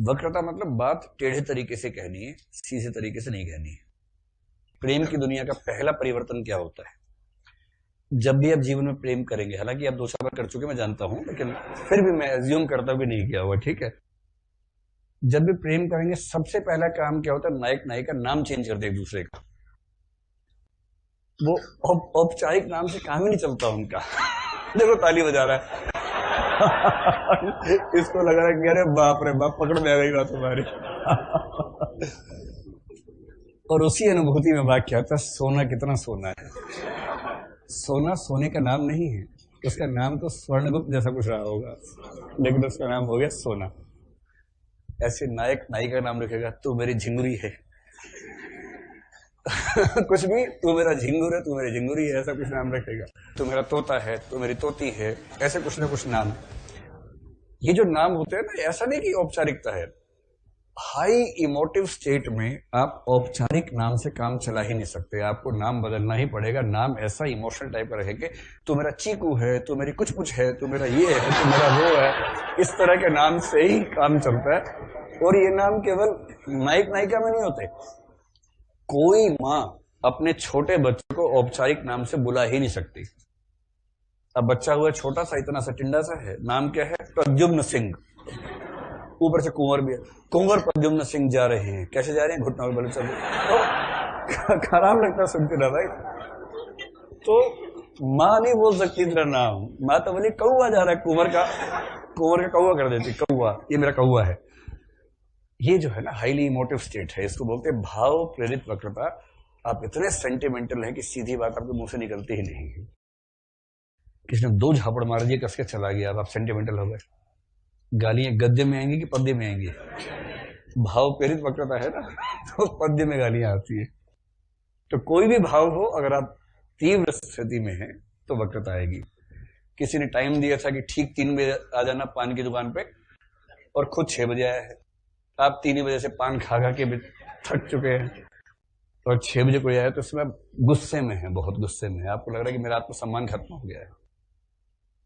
वक्रता मतलब बात टेढ़े तरीके से कहनी है, सीधे तरीके से नहीं कहनी है। प्रेम की दुनिया का पहला परिवर्तन क्या होता है? जब भी आप जीवन में प्रेम करेंगे, हालांकि आप 2-4 बार कर चुके मैं जानता हूं, लेकिन फिर भी मैं एज्यूम करता हूं कि नहीं किया हुआ, ठीक है। जब भी प्रेम करेंगे सबसे पहला काम क्या होता है? नायक नायिका नाम चेंज कर दे एक दूसरे का। वो औपचारिक नाम से काम ही नहीं चलता उनका। देखो ताली बजा रहा है। इसको लग रहा है कि अरे बाप रे बाप, पकड़ में आ गई बात हमारी। और उसी अनुभूति में वाक्य आता है, सोना कितना सोना है। सोना सोने का नाम नहीं है, उसका नाम तो स्वर्णगुप्त जैसा कुछ रहा होगा, लेकिन उसका नाम हो गया सोना। ऐसे नायक नायिका का नाम रखेगा, तू मेरी झिंगुरी है। कुछ भी, तू मेरा झिंगुर है, तू मेरी झिंगुरी है, ऐसा कुछ नाम रखेगा। तू मेरा तोता है, तू मेरी तोती है, ऐसे कुछ ना कुछ नाम। ये जो नाम होते हैं ना, ऐसा नहीं कि औपचारिकता है। हाई इमोटिव स्टेट में आप औपचारिक नाम से काम चला ही नहीं सकते, आपको नाम बदलना ही पड़ेगा। नाम ऐसा इमोशनल टाइप का रखेंगे, तू मेरा चीकू है, तू मेरी कुछ कुछ है, तू मेरा ये है, तू मेरा वो है। इस तरह के नाम से ही काम चलता है। और ये नाम केवल नायक नायिका में नहीं होते। कोई माँ अपने छोटे बच्चे को औपचारिक नाम से बुला ही नहीं सकती। अब बच्चा हुआ छोटा सा, इतना सा टिंडा सा है, नाम क्या है? प्रद्युम्न सिंह। ऊपर से कुंवर भी है, कुंवर प्रद्युम्न सिंह जा रहे हैं। कैसे जा रहे हैं? घुटना बल चल। तो खराब लगता सुन के ना भाई। तो माँ नहीं बोल सकती तेरा नाम, माँ तो बोली कौआ जा रहा है, कुंवर का कौआ कर देती, कौआ, ये मेरा कौआ है। ये जो है ना हाईली इमोटिव स्टेट है, इसको बोलते हैं भाव प्रेरित वक्रता। आप इतने सेंटिमेंटल हैं कि सीधी बात आपके मुंह से निकलती ही नहीं है। किसी ने 2 झापड़ मार दिए, कस के चला गया, आप सेंटिमेंटल हो गए। गालियां गद्य में आएंगी कि पद्य में आएंगी? भाव प्रेरित वक्रता है ना, तो पद्य में गालियां आती है। तो कोई भी भाव हो, अगर आप तीव्र स्थिति में हैं तो वक्रता आएगी। किसी ने टाइम दिया था कि ठीक 3 बजे आ जाना पान की दुकान पे, और खुद 6 बजे आया है। आप 3 बजे से पान खा खा के भी थक चुके हैं, और 6 बजे कोई आया तो इसमें गुस्से में है, बहुत गुस्से में है। आपको लग रहा है कि मेरा आत्मसम्मान खत्म हो गया है।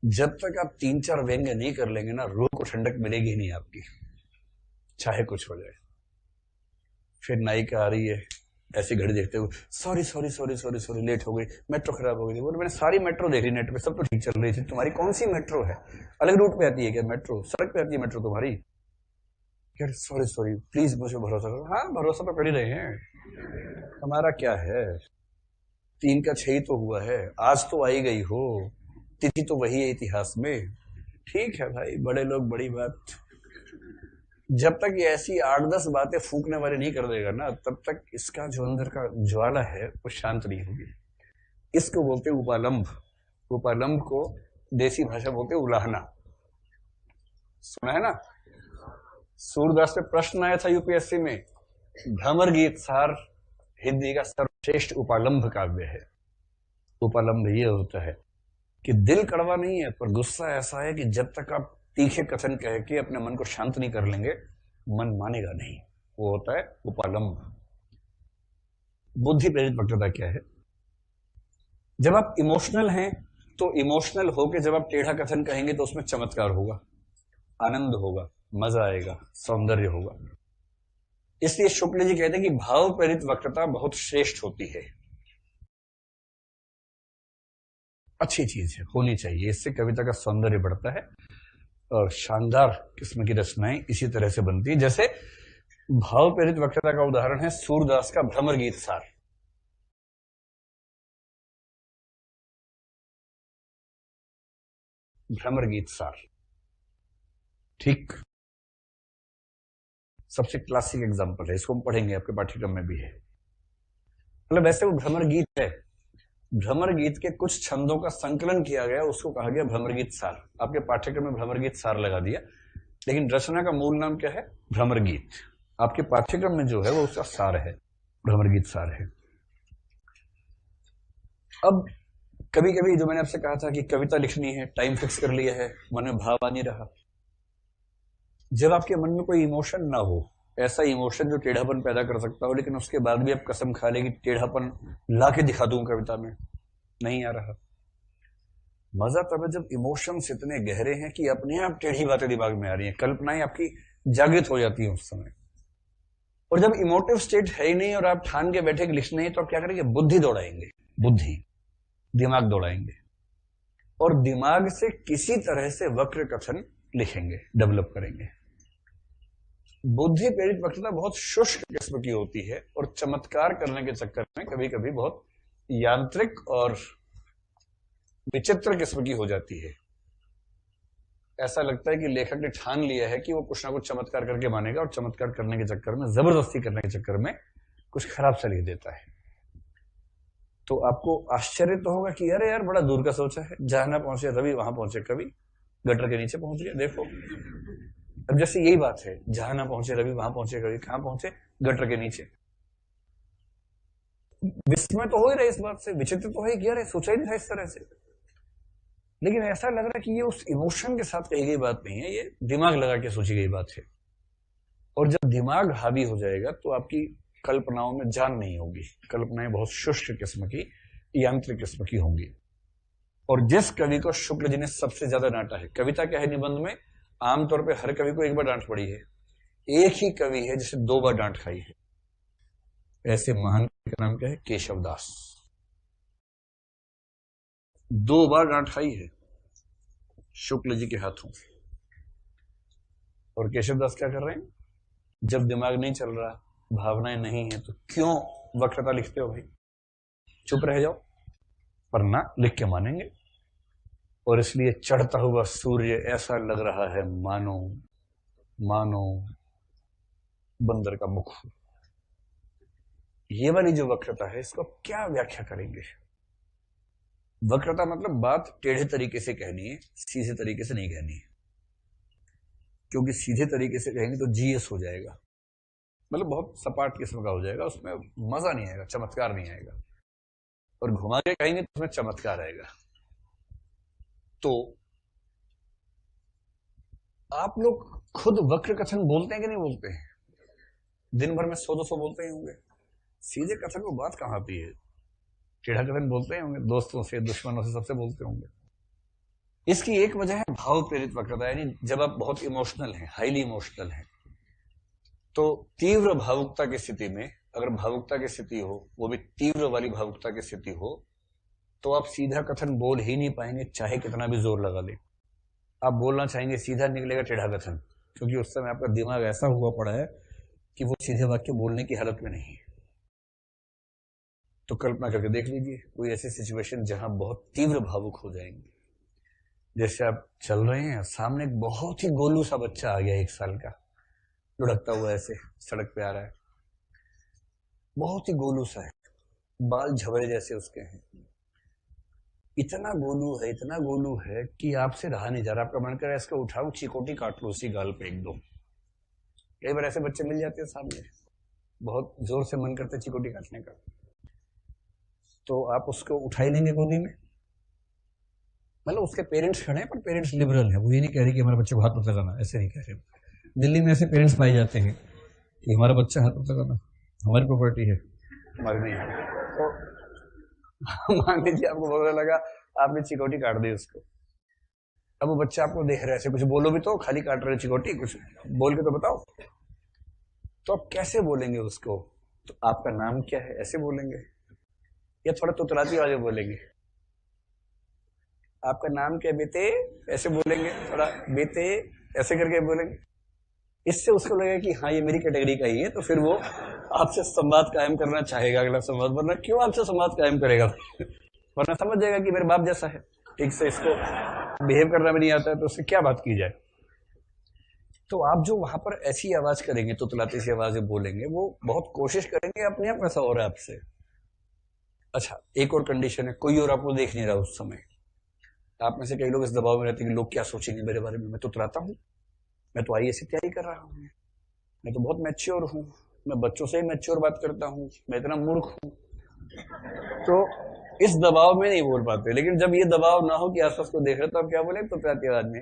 जब तक आप 3-4 व्यंग्य नहीं कर लेंगे ना, रूह को ठंडक मिलेगी ही नहीं आपकी, चाहे कुछ हो जाए। फिर नायिका आ रही है, ऐसी घड़ी देखते हुए, sorry sorry sorry sorry sorry, late हो गई, मेट्रो खराब हो गई। बोले मैंने सारी मेट्रो देख ली नेट पे, सब तो ठीक चल रही थी, तुम्हारी कौन सी मेट्रो है? अलग रूट पे आती है क्या मेट्रो? सड़क पे आती है मेट्रो तुम्हारी? सॉरी सॉरी, प्लीज मुझे भरोसा करो। हाँ, भरोसा तो कर ही रहे हैं, हमारा क्या है, 3 का 6 ही तो हुआ है, आज तो आई गई हो, तिथि तो वही है इतिहास में। ठीक है भाई, बड़े लोग बड़ी बात। जब तक ये ऐसी 8-10 बातें फूकने वाले नहीं कर देगा ना, तब तक इसका जो अंदर का ज्वाला है वो शांत नहीं होगी। इसको बोलते उपालंब। उपालंब को देसी भाषा बोलते उलाहना। सुना है ना? सूरदास पे प्रश्न आया था यूपीएससी में, भ्रमर गीत सार हिंदी का सर्वश्रेष्ठ उपालंब काव्य है। उपालंब ये होता है कि दिल कड़वा नहीं है, पर गुस्सा ऐसा है कि जब तक आप तीखे कथन कह के अपने मन को शांत नहीं कर लेंगे, मन मानेगा नहीं। वो होता है उपालंब। बुद्धि प्रेरित वक्रता क्या है? जब आप इमोशनल हैं तो इमोशनल होके जब आप टेढ़ा कथन कहेंगे तो उसमें चमत्कार होगा, आनंद होगा, मजा आएगा, सौंदर्य होगा। इसलिए शुक्ल जी कहते हैं कि भाव प्रेरित वक्रता बहुत श्रेष्ठ होती है, अच्छी चीज है, होनी चाहिए। इससे कविता का सौंदर्य बढ़ता है और शानदार किस्म की रचनाएं इसी तरह से बनती है। जैसे भाव प्रेरित वक्रता का उदाहरण है सूरदास का भ्रमर गीत सार। भ्रमर गीत सार ठीक सबसे क्लासिक एग्जांपल है, इसको हम पढ़ेंगे, आपके पाठ्यक्रम में भी है। मतलब वैसे वो भ्रमर गीत है, भ्रमर गीत के कुछ छंदों का संकलन किया गया, उसको कहा गया भ्रमर गीत सार। आपके पाठ्यक्रम में भ्रमर गीत सार लगा दिया, लेकिन रचना का मूल नाम क्या है? भ्रमर गीत। आपके पाठ्यक्रम में जो है वो उसका सार है, भ्रमर गीत सार है। अब कभी कभी जो मैंने आपसे कहा था कि कविता लिखनी है, टाइम फिक्स कर लिया है, मन में भाव आ नहीं रहा। जब आपके मन में कोई इमोशन ना हो, ऐसा इमोशन जो टेढ़ापन पैदा कर सकता हो, लेकिन उसके बाद भी आप कसम खा ले कि टेढ़ापन ला के दिखा दूं कविता में, नहीं आ रहा। मजा तब है जब इमोशंस इतने गहरे हैं कि अपने आप टेढ़ी बातें दिमाग में आ रही हैं, कल्पनाएं आपकी जागृत हो जाती है उस समय। और जब इमोटिव स्टेट है ही नहीं और आप ठान के बैठे लिखने नहीं, तो आप क्या करेंगे? बुद्धि दौड़ाएंगे, बुद्धि, दिमाग दौड़ाएंगे, और दिमाग से किसी तरह से वक्र कथन लिखेंगे, डेवलप करेंगे। बुद्धि प्रेरित वक्तृता बहुत शुष्क किस्म की होती है और चमत्कार करने के चक्कर में कभी कभी बहुत यांत्रिक और विचित्र किस्म की हो जाती है। ऐसा लगता है कि लेखक ने ठान लिया है कि वो कुछ ना कुछ चमत्कार करके मानेगा, और चमत्कार करने के चक्कर में, जबरदस्ती करने के चक्कर में कुछ खराब सा लिख देता है। तो आपको आश्चर्य तो होगा कि अरे यार बड़ा दूर का सोचा है, जहां ना पहुंचे रवि वहां पहुंचे कवि, गटर के नीचे पहुंच गया। देखो अब जैसे यही बात है, जहां ना पहुंचे रवि वहां पहुंचे कवि, कहां पहुंचे? गटर के नीचे। विस्मय तो हो ही रहा है इस बात से, विचित्र तो है कि यार सोचा ही नहीं था इस तरह से, लेकिन ऐसा लग रहा है कि ये उस इमोशन के साथ कही गई बात नहीं है, ये दिमाग लगा के सोची गई बात है। और जब दिमाग हावी हो जाएगा तो आपकी कल्पनाओं में जान नहीं होगी, कल्पनाएं बहुत शुष्क किस्म की, यांत्रिक किस्म की होंगी। और जिस कवि को शुक्ल जी ने सबसे ज्यादा डांटा है, कविता क्या है निबंध में, आमतौर पर हर कवि को एक बार डांट पड़ी है, एक ही कवि है जिसे 2 बार डांट खाई है। ऐसे महान कवि का नाम क्या है? केशवदास। 2 बार डांट खाई है शुक्ल जी के हाथों। और केशवदास क्या कर रहे हैं? जब दिमाग नहीं चल रहा, भावनाएं नहीं है, तो क्यों वक्रता लिखते हो भाई? चुप रह जाओ, वरना लिख के मानेंगे। और इसलिए चढ़ता हुआ सूर्य ऐसा लग रहा है मानो मानो बंदर का मुख। ये वाली जो वक्रता है, इसको क्या व्याख्या करेंगे? वक्रता मतलब बात टेढ़े तरीके से कहनी है, सीधे तरीके से नहीं कहनी है, क्योंकि सीधे तरीके से कहेंगे तो जीएस हो जाएगा, मतलब बहुत सपाट किस्म का हो जाएगा, उसमें मजा नहीं आएगा, चमत्कार नहीं आएगा। और घुमा के कहेंगे तो उसमें चमत्कार आएगा। तो आप लोग खुद वक्र कथन बोलते हैं कि नहीं बोलते हैं? दिन भर में 100-200 बोलते ही होंगे। सीधे कथन को बात कहां आती है? टेढ़ा कथन बोलते ही होंगे, दोस्तों से, दुश्मनों से, सबसे बोलते होंगे। इसकी एक वजह है भाव प्रेरित वक्रता, यानी जब आप बहुत इमोशनल हैं, हाईली इमोशनल हैं, तो तीव्र भावुकता की स्थिति में, अगर भावुकता की स्थिति हो, वो भी तीव्र वाली भावुकता की स्थिति हो, तो आप सीधा कथन बोल ही नहीं पाएंगे, चाहे कितना भी जोर लगा ले। आप बोलना चाहेंगे, सीधा निकलेगा टेढ़ा कथन, क्योंकि उस समय आपका दिमाग ऐसा हुआ पड़ा है कि वो सीधे वाक्य बोलने की हालत में नहीं है। तो कल्पना करके देख लीजिए कोई ऐसी सिचुएशन जहां बहुत तीव्र भावुक हो जाएंगे। जैसे आप चल रहे हैं, सामने एक बहुत ही गोलू सा बच्चा आ गया, 1 साल का, लुढ़कता हुआ ऐसे सड़क पे आ रहा है, बहुत ही गोलू सा है, बाल झबरे जैसे उसके हैं, इतना गोलू है कि आपसे रहा नहीं जा रहा, आपका मन कर रहा है इसको उठाऊं, चिकोटी काट लो उसी गाल पे 1-2। कई बार ऐसे बच्चे मिल जाते हैं सामने, बहुत जोर से मन करता है चिकोटी काटने का, तो आप उसको उठा ही लेंगे गोदी में। मतलब उसके पेरेंट्स खड़े हैं, पर पेरेंट्स लिबरल है, वो ये नहीं कह रहे कि हमारे बच्चे को हाथ मत लगाना, ऐसे नहीं कह रहे। दिल्ली में ऐसे पेरेंट्स पाए जाते हैं कि हमारा बच्चा हाथ मत लगाना, हमारी प्रॉपर्टी है, हमारी नहीं है। तो मान लीजिए आपको बुरा लगा, आपने चिकोटी काट दी उसको, अब वो बच्चा आपको देख रहा है, ऐसे कुछ बोलो भी तो, खाली काट रहे चिकोटी, कुछ बोल के तो बताओ। तो आप कैसे बोलेंगे उसको? तो आपका नाम क्या है, ऐसे बोलेंगे, या थोड़ा तुतलाती आवाज बोलेंगे? आपका नाम क्या बेटे, ऐसे बोलेंगे, थोड़ा बेटे ऐसे करके बोलेंगे। इससे उसको लगेगा कि हाँ ये मेरी कैटेगरी का ही है, तो फिर वो आपसे संवाद कायम करना चाहेगा, अगला संवाद। वरना क्यों आपसे संवाद कायम करेगा? वरना समझ जाएगा कि मेरे बाप जैसा है, ठीक से इसको बिहेव करना भी नहीं आता है, तो उससे क्या बात की जाए। तो आप जो वहां पर ऐसी आवाज करेंगे, तुतलाती सी आवाज बोलेंगे, वो बहुत कोशिश करेंगे अपने आप ऐसा हो रहा है आपसे। अच्छा, एक और कंडीशन है, कोई और आपको देख नहीं रहा उस समय। आप में से कई लोग इस दबाव में रहते हैं कि लोग क्या सोचेंगे मेरे बारे में, मैं तो तुतलाता हूँ, मैं तो आईएएस की तैयारी कर रहा हूँ, मैं तो बहुत मैच्योर हूँ, मैं बच्चों से ही मैच्योर बात करता हूँ, मैं इतना मूर्ख हूँ। तो इस दबाव में नहीं बोल पाते। लेकिन जब ये दबाव ना हो कि आसपास को देख रहे, तो आप क्या बोले? तुतलाती आवाज में।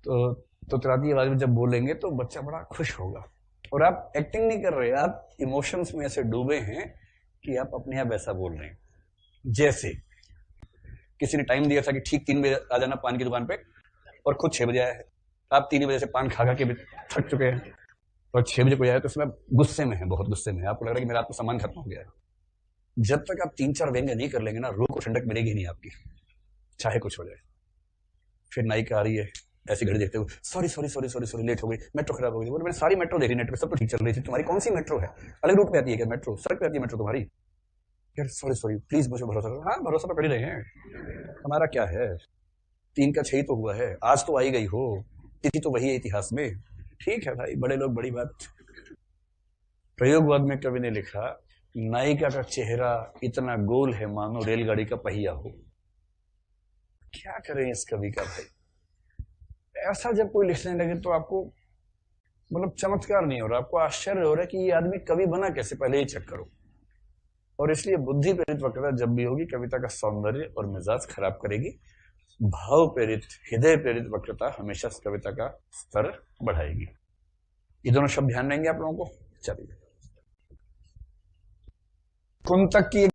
तो तुतलाती आवाज में जब बोलेंगे तो बच्चा बड़ा खुश होगा, और आप एक्टिंग नहीं कर रहे, आप इमोशंस में ऐसे डूबे हैं कि आप अपने आप ऐसा बोल रहे हैं। जैसे किसी ने टाइम दिया था कि ठीक 3 बजे आ जाना पान की दुकान पे, और खुद 6 बजे आया है। आप 3 बजे से पान खा खा के भी थक चुके हैं और 6 बजे कोई आए तो उसमें गुस्से में है, बहुत गुस्से में है, आपको लग रहा है कि मेरा आत्मसम्मान खत्म हो गया है। जब तक आप 3-4 व्यंग्य नहीं कर लेंगे ना, रूह को ठंडक मिलेगी नहीं आपकी, चाहे कुछ हो जाए। फिर नायिका आ रही है, ऐसी घड़ी देखते हुए, sorry sorry sorry sorry sorry, late हो गई, मेट्रो खराब हो गई। बोले मैंने सारी मेट्रो देखी नेट पे, सब तो ठीक चल रही थी, तुम्हारी कौन सी मेट्रो है, अलग रूट पे आती है क्या मेट्रो, सड़क पे आती है मेट्रो तुम्हारी? यार सॉरी सॉरी, प्लीज मुझे भरोसा करो। हाँ भरोसा तो कर ही रहे हैं, हमारा क्या है, 3 का 6 तो हुआ है, आज तो आई गई हो, तिथि तो वही है इतिहास में। ठीक है भाई, बड़े लोग बड़ी बात। प्रयोगवाद में कवि ने लिखा, नायिका का चेहरा इतना गोल है मानो रेलगाड़ी का पहिया हो। क्या करें इस कवि का भाई, ऐसा जब कोई लिखने लगे तो आपको मतलब चमत्कार नहीं हो रहा, आपको आश्चर्य हो रहा है कि ये आदमी कवि बना कैसे, पहले ही चेक करो। और इसलिए बुद्धि प्रेरित वक्रता जब भी होगी, कविता का सौंदर्य और मिजाज खराब करेगी। भाव प्रेरित, हृदय प्रेरित वक्रता हमेशा कविता का स्तर बढ़ाएगी। ये दोनों शब्द ध्यान रहेंगे आप लोगों को। चलिए, कुंतक की